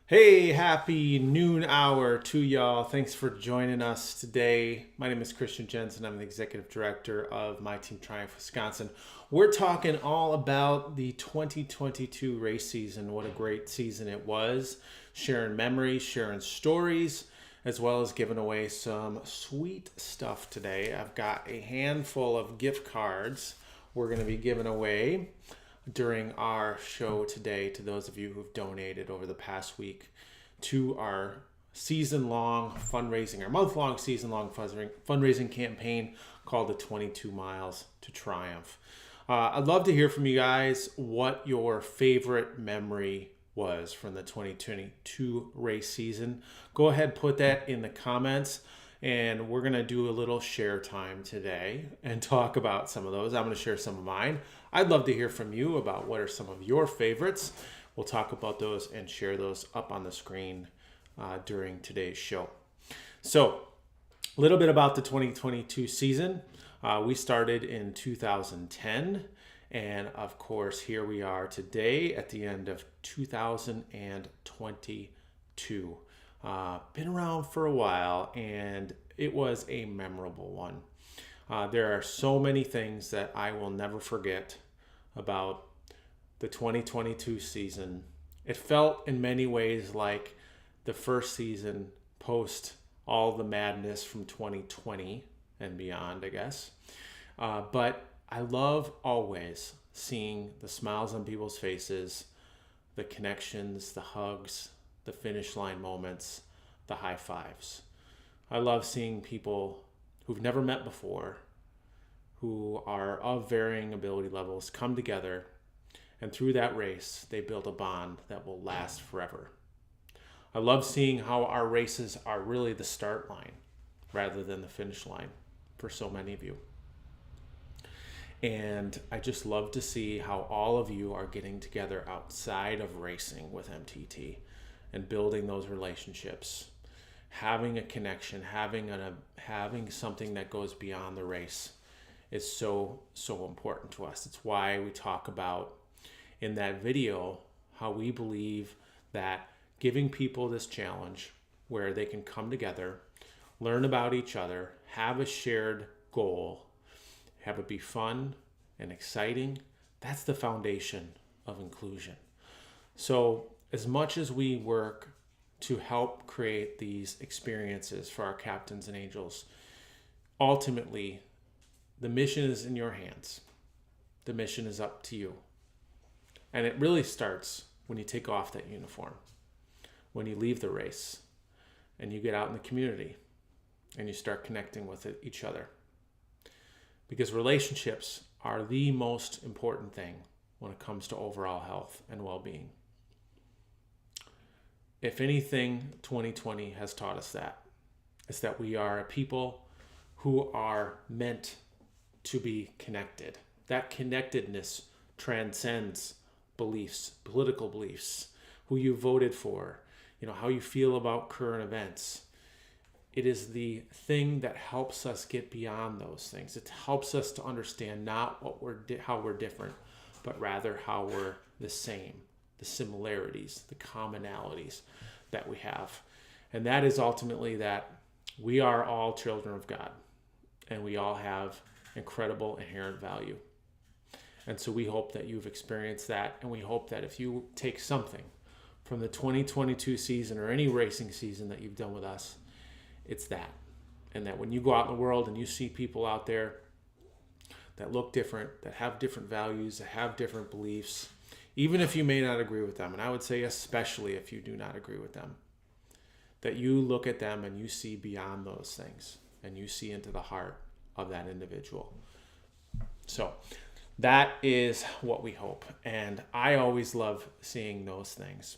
Hey, happy noon hour to y'all. Thanks for joining us today. My name is Christian Jensen. I'm the executive director of My Team Triumph Wisconsin. We're talking all about the 2022 race season. What a great season it was. Sharing memories, sharing stories, as well as giving away some sweet stuff today. I've got a handful of gift cards we're going to be giving away during our show today to those of you who've donated over the past week to our season-long fundraising, our month-long season-long fundraising campaign called the 22 Miles to Triumph. I'd love to hear from you guys what your favorite memory was from the 2022 race season. Go ahead, put that in the comments. And we're going to do a little share time today and talk about some of those. I'm going to share some of mine. I'd love to hear from you about what are some of your favorites. We'll talk about those and share those up on the screen during today's show. So, a little bit about the 2022 season. We started in 2010. And of course, here we are today at the end of 2022. Been around for a while, and it was a memorable one. There are so many things that I will never forget about the 2022 season. It felt in many ways like the first season post all the madness from 2020 and beyond, I guess. But I love always seeing the smiles on people's faces, the connections, the hugs, the finish line moments, the high fives. I love seeing people who've never met before, who are of varying ability levels, come together, and through that race, they build a bond that will last forever. I love seeing how our races are really the start line rather than the finish line for so many of you. And I just love to see how all of you are getting together outside of racing with MTT and building those relationships, having a connection, having something that goes beyond the race is so important to us. It's why we talk about in that video how we believe that giving people this challenge where they can come together, learn about each other, have a shared goal, have it be fun and exciting, that's the foundation of inclusion. So as much as we work to help create these experiences for our captains and angels, ultimately, the mission is in your hands. The mission is up to you. And it really starts when you take off that uniform, when you leave the race, and you get out in the community, and you start connecting with each other. Because relationships are the most important thing when it comes to overall health and well-being. If anything, 2020 has taught us that. It's that we are a people who are meant to be connected. That connectedness transcends beliefs, political beliefs, who you voted for, how you feel about current events. It is the thing that helps us get beyond those things. It helps us to understand not how we're different, but rather how we're the same, the similarities, the commonalities that we have. And that is ultimately that we are all children of God, and we all have incredible inherent value. And so we hope that you've experienced that, and we hope that if you take something from the 2022 season or any racing season that you've done with us, it's that. And that when you go out in the world and you see people out there that look different, that have different values, that have different beliefs, even if you may not agree with them, and I would say especially if you do not agree with them, that you look at them and you see beyond those things and you see into the heart of that individual. So that is what we hope. And I always love seeing those things.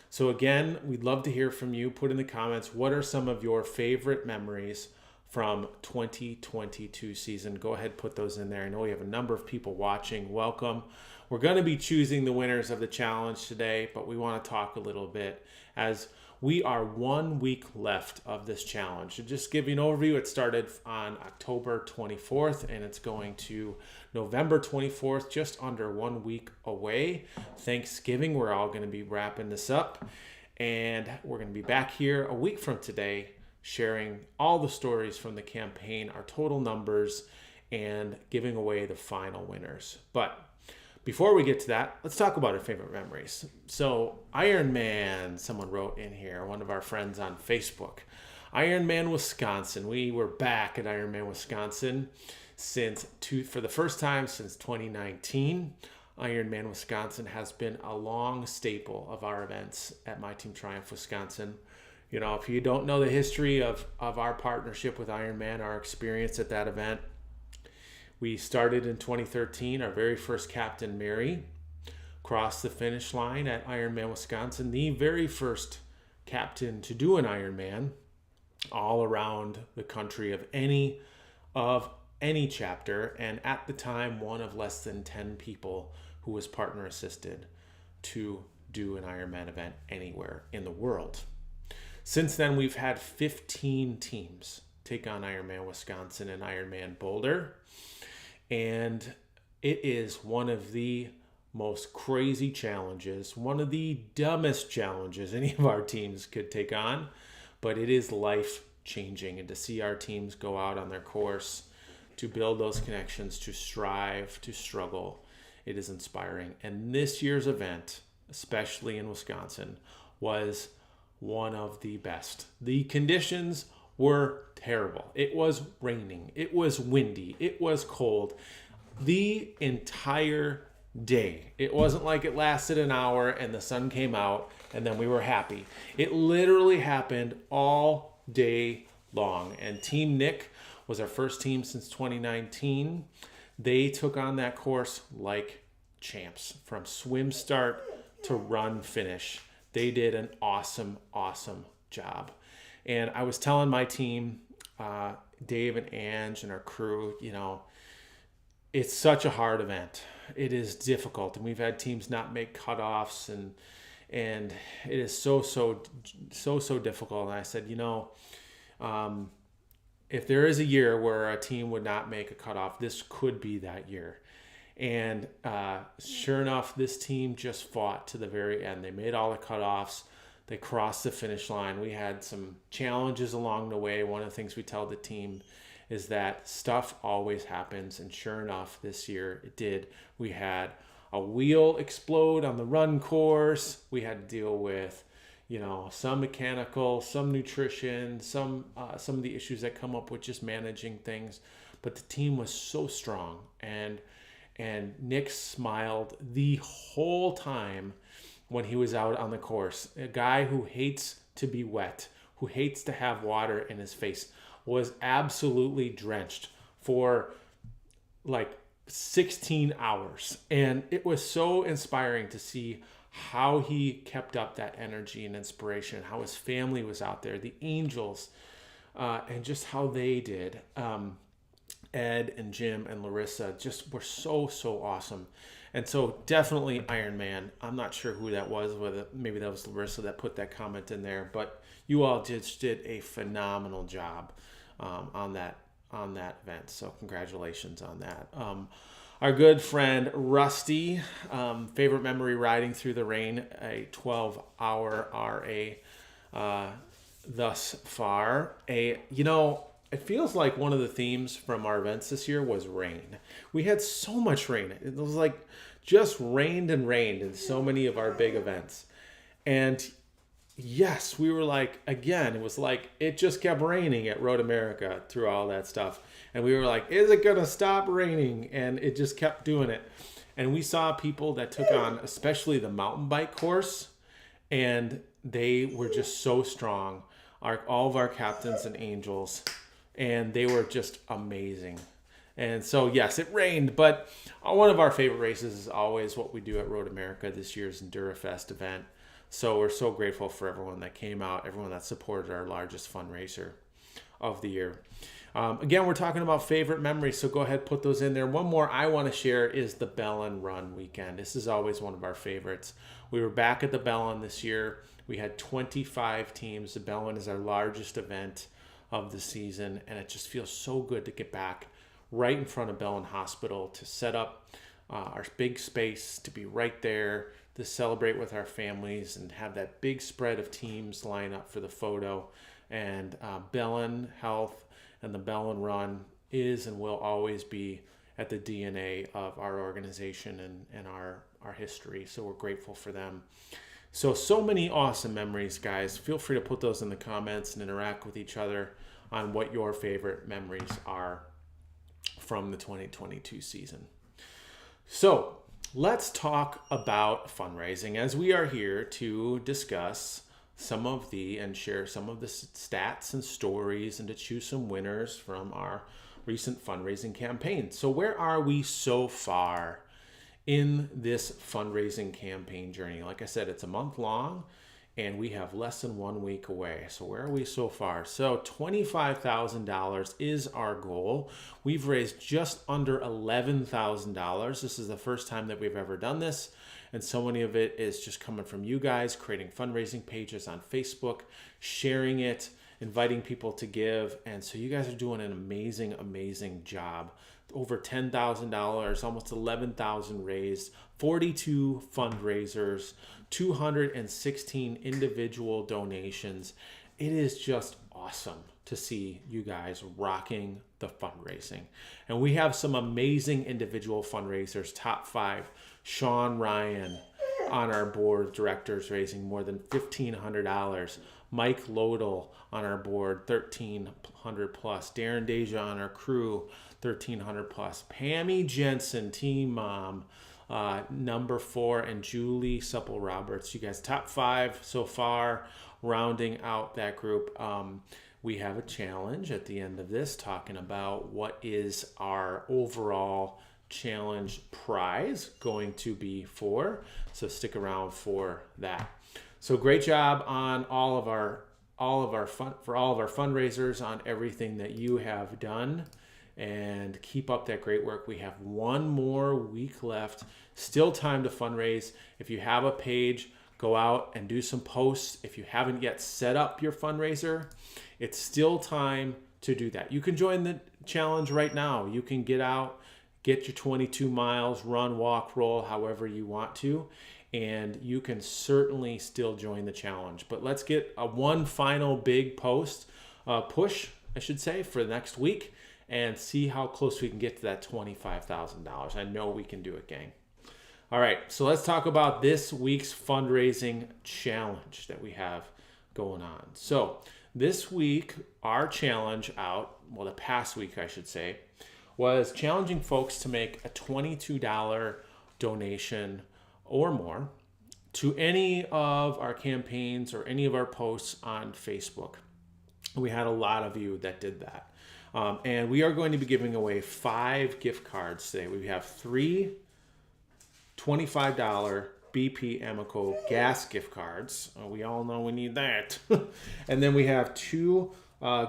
So again, we'd love to hear from you. Put in the comments, what are some of your favorite memories from 2022 season? Go ahead, put those in there. I know we have a number of people watching. Welcome. We're going to be choosing the winners of the challenge today, but we want to talk a little bit as we are 1 week left of this challenge. To just give you an overview, it started on October 24th and it's going to November 24th, just under 1 week away. Thanksgiving, we're all going to be wrapping this up. And we're going to be back here a week from today, sharing all the stories from the campaign, our total numbers, and giving away the final winners. But before we get to that, let's talk about our favorite memories. So Ironman, someone wrote in here, one of our friends on Facebook. Ironman, Wisconsin. We were back at Ironman, Wisconsin for the first time since 2019. Ironman, Wisconsin has been a long staple of our events at My Team Triumph, Wisconsin. You know, if you don't know the history of our partnership with Ironman, our experience at that event, we started in 2013. Our very first captain, Mary, crossed the finish line at Ironman, Wisconsin, the very first captain to do an Ironman all around the country of any chapter, and at the time, one of less than 10 people who was partner assisted to do an Ironman event anywhere in the world. Since then, we've had 15 teams take on Ironman Wisconsin and Ironman Boulder. And it is one of the most crazy challenges, one of the dumbest challenges any of our teams could take on, but it is life-changing. And to see our teams go out on their course, to build those connections, to strive, to struggle, it is inspiring. And this year's event, especially in Wisconsin, was one of the best. The conditions were terrible. It was raining. It was windy. It was cold. The entire day. It wasn't like it lasted an hour and the sun came out and then we were happy. It literally happened all day long. And Team Nick was our first team since 2019. They took on that course like champs, from swim start to run finish. They did an awesome, awesome job. And I was telling my team, Dave and Ange and our crew, you know, it's such a hard event. It is difficult. And we've had teams not make cutoffs, and it is so difficult. And I said, you know, if there is a year where a team would not make a cutoff, this could be that year. And sure enough, this team just fought to the very end. They made all the cutoffs. They crossed the finish line. We had some challenges along the way. One of the things we tell the team is that stuff always happens. And sure enough, this year it did. We had a wheel explode on the run course. We had to deal with, you know, some mechanical, some nutrition, some of the issues that come up with just managing things. But the team was so strong. And Nick smiled the whole time when he was out on the course. A guy who hates to be wet, who hates to have water in his face, was absolutely drenched for like 16 hours. And it was so inspiring to see how he kept up that energy and inspiration, how his family was out there, the angels, and just how they did. Ed and Jim and Larissa just were so awesome. And so definitely Ironman. I'm not sure who that was, whether maybe that was Larissa that put that comment in there, but you all just did a phenomenal job on that event. So congratulations on that. Our good friend Rusty, favorite memory, riding through the rain, a 12-hour RA thus far. It feels like one of the themes from our events this year was rain. We had so much rain. It was like just rained and rained in so many of our big events. And yes, we were like, again, it was like it just kept raining at Road America through all that stuff. And we were like, is it going to stop raining? And it just kept doing it. And we saw people that took on, especially the mountain bike course, and they were just so strong. All of our captains and angels, and they were just amazing. And so, yes, it rained, but one of our favorite races is always what we do at Road America, this year's EnduraFest event. So we're so grateful for everyone that came out, everyone that supported our largest fundraiser of the year. Again, we're talking about favorite memories, so go ahead, put those in there. One more I want to share is the Bellin Run weekend. This is always one of our favorites. We were back at the Bellin this year. We had 25 teams. The Bellin is our largest event of the season, and it just feels so good to get back right in front of Bellin Hospital, to set up our big space, to be right there, to celebrate with our families and have that big spread of teams line up for the photo. And Bellin Health and the Bellin Run is and will always be at the DNA of our organization and our history. So we're grateful for them. So many awesome memories, guys. Feel free to put those in the comments and interact with each other on what your favorite memories are from the 2022 season. So let's talk about fundraising, as we are here to discuss and share some of the stats and stories and to choose some winners from our recent fundraising campaign. So where are we so far in this fundraising campaign journey? Like I said, it's a month long and we have less than 1 week away. So where are we so far? So $25,000 is our goal. We've raised just under $11,000. This is the first time that we've ever done this. And so many of it is just coming from you guys, creating fundraising pages on Facebook, sharing it, inviting people to give. And so you guys are doing an amazing, amazing job. Over $10,000, almost $11,000 raised, 42 fundraisers, 216 individual donations. It is just awesome to see you guys rocking the fundraising. And we have some amazing individual fundraisers, top 5. Sean Ryan on our board of directors raising more than $1,500. Mike Lodel on our board, $1,300 plus. Darren Deja on our crew, $1,300 plus. Pammy Jensen, team mom, number 4, and Julie Supple Roberts. You guys, top 5 so far, rounding out that group. We have a challenge at the end of this talking about what is our overall challenge prize going to be for. So stick around for that. So great job on all of our fundraisers, on everything that you have done, and keep up that great work. We have 1 more week left. Still time to fundraise. If you have a page, go out and do some posts. If you haven't yet set up your fundraiser, it's still time to do that. You can join the challenge right now. You can get out, get your 22 miles, run, walk, roll, however you want to, and you can certainly still join the challenge. But let's get one final big push, I should say, for next week and see how close we can get to that $25,000. I know we can do it, gang. All right, so let's talk about this week's fundraising challenge that we have going on. So this week, our challenge the past week, I should say, was challenging folks to make a $22 donation or more to any of our campaigns or any of our posts on Facebook. We had a lot of you that did that. And we are going to be giving away 5 gift cards today. We have 3 $25 BP Amoco gas gift cards. We all know we need that. And then we have 2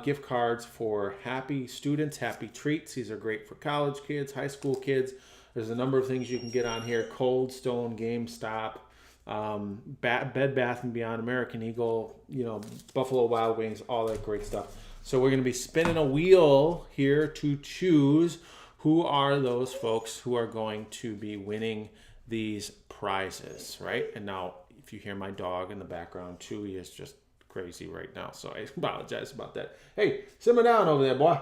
gift cards for Happy Students, Happy Treats. These are great for college kids, high school kids. There's a number of things you can get on here. Cold Stone, GameStop, Bed Bath & Beyond, American Eagle, Buffalo Wild Wings, all that great stuff. So we're going to be spinning a wheel here to choose who are those folks who are going to be winning these prizes, right? And now, if you hear my dog in the background, Chewy is just crazy right now, so I apologize about that. Hey, simmer down over there, boy.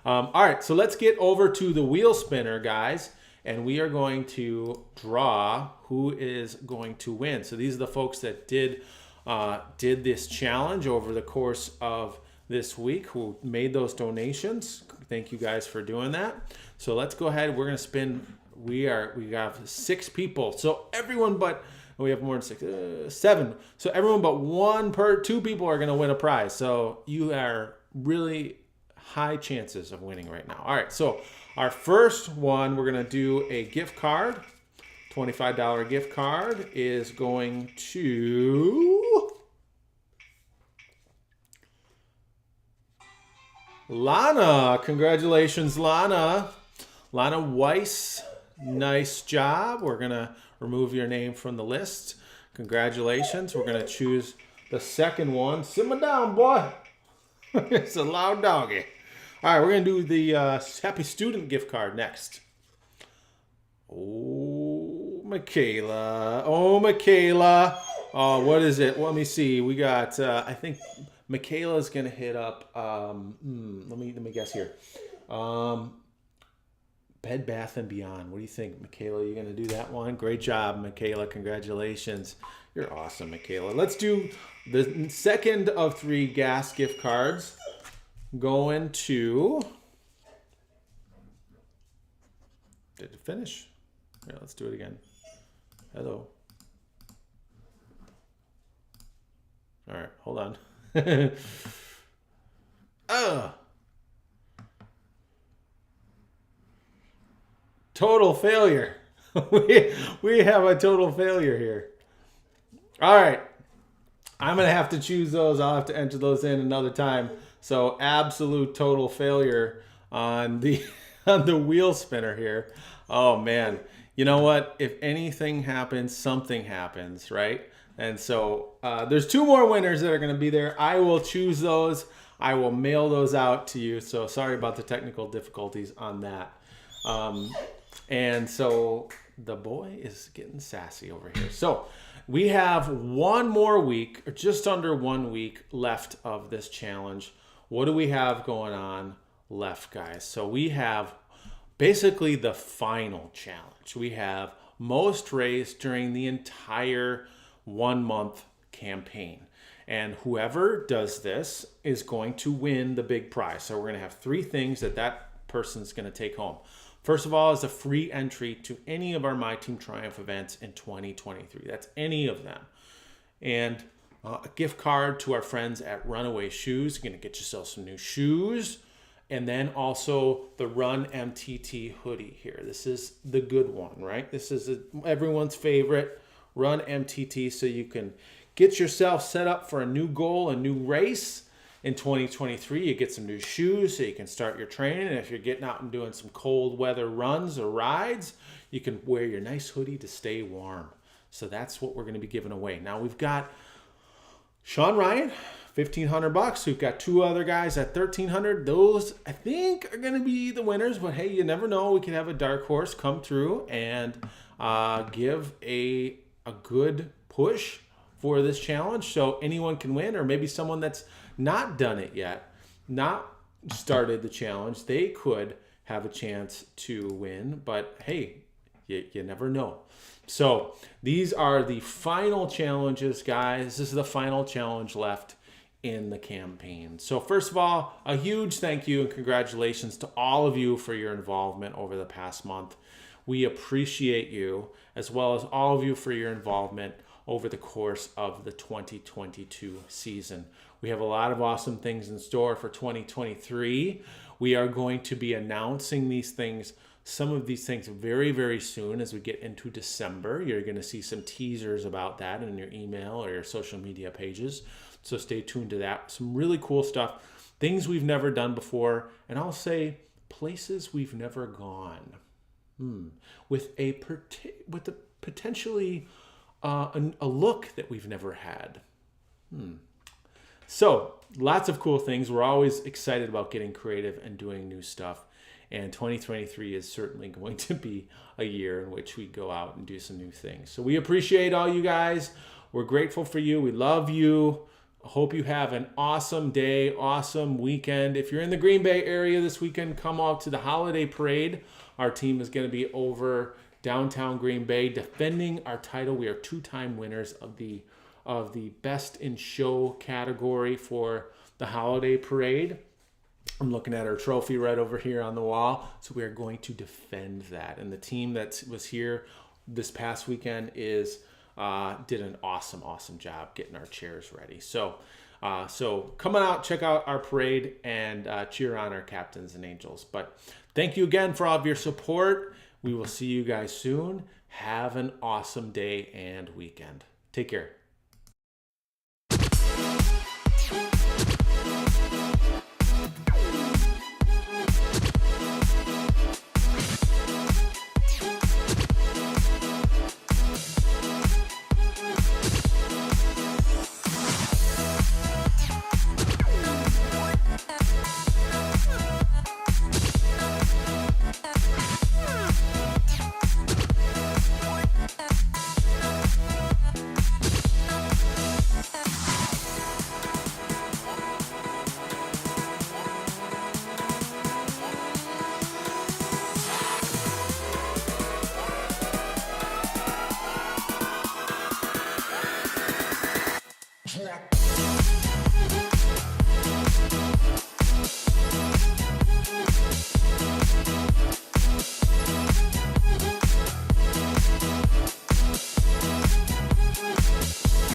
All right, so let's get over to the wheel spinner, guys, and we are going to draw who is going to win. So these are the folks that did this challenge over the course of this week, who made those donations. Thank you guys for doing that. So let's go ahead. We're going to spin. We have 6 people. So everyone but, we have more than 6, 7. So everyone but 2 people are going to win a prize. So you are really high chances of winning right now. All right. So our first one, we're going to do a gift card. $25 gift card is going to Lana. Congratulations, Lana. Lana Weiss. Nice job. We're going to remove your name from the list. Congratulations. We're going to choose the second one. Simmer down, boy. It's a loud doggy. All right, we're going to do the Happy Student gift card next. Oh, Michaela. Oh, Michaela. Oh, what is it? Let me see. We got, I think Michaela's going to hit up, let me guess here. Bed Bath & Beyond. What do you think, Michaela? You going to do that one? Great job, Michaela. Congratulations. You're awesome, Michaela. Let's do the second of 3 gas gift cards. Going to... Did it finish? Yeah, let's do it again. Hello. All right, hold on. Total failure. we have a total failure here. All right. I'm going to have to choose those. I'll have to enter those in another time. So absolute total failure on the on the wheel spinner here. Oh, man. You know what? If anything happens, something happens, right? And so there's 2 more winners that are going to be there. I will choose those. I will mail those out to you. So sorry about the technical difficulties on that. And so the boy is getting sassy over here. So we have 1 more week, or just under 1 week left of this challenge. What do we have going on left, guys? So we have basically the final challenge. We have most raised during the entire 1-month campaign. And whoever does this is going to win the big prize. So we're going to have 3 things that person's going to take home. First of all is a free entry to any of our My Team Triumph events in 2023. That's any of them. And a gift card to our friends at Runaway Shoes. You're going to get yourself some new shoes. And then also the Run MTT hoodie here. This is the good one, right? This is everyone's favorite, Run MTT, so you can get yourself set up for a new goal, a new race in 2023. You get some new shoes so you can start your training. And if you're getting out and doing some cold weather runs or rides, you can wear your nice hoodie to stay warm. So that's what we're going to be giving away. Now we've got Sean Ryan, $1,500. We've got 2 other guys at $1,300. Those, I think, are going to be the winners. But hey, you never know. We could have a dark horse come through and give a good push for this challenge, so anyone can win, or maybe someone that's not done it yet, not started the challenge, they could have a chance to win. But hey, you never know. So these are the final challenges, guys. This is the final challenge left in the campaign. So first of all, a huge thank you and congratulations to all of you for your involvement over the past month. We appreciate you, as well as all of you for your involvement over the course of the 2022 season. We have a lot of awesome things in store for 2023. We are going to be announcing these things, some of these things very, very soon as we get into December. You're going to see some teasers about that in your email or your social media pages. So stay tuned to that. Some really cool stuff, things we've never done before, and I'll say places we've never gone. With a potentially a look that we've never had. So lots of cool things. We're always excited about getting creative and doing new stuff. And 2023 is certainly going to be a year in which we go out and do some new things. So we appreciate all you guys. We're grateful for you. We love you. I hope you have an awesome day, awesome weekend. If you're in the Green Bay area this weekend, come out to the holiday parade. Our team is going to be over downtown Green Bay defending our title. We are 2-time winners of the Best in Show category for the holiday parade. I'm looking at our trophy right over here on the wall. So we are going to defend that. And the team that was here this past weekend did an awesome job getting our chairs ready. So come on out, check out our parade, and cheer on our captains and angels. But thank you again for all of your support. We will see you guys soon. Have an awesome day and weekend. Take care.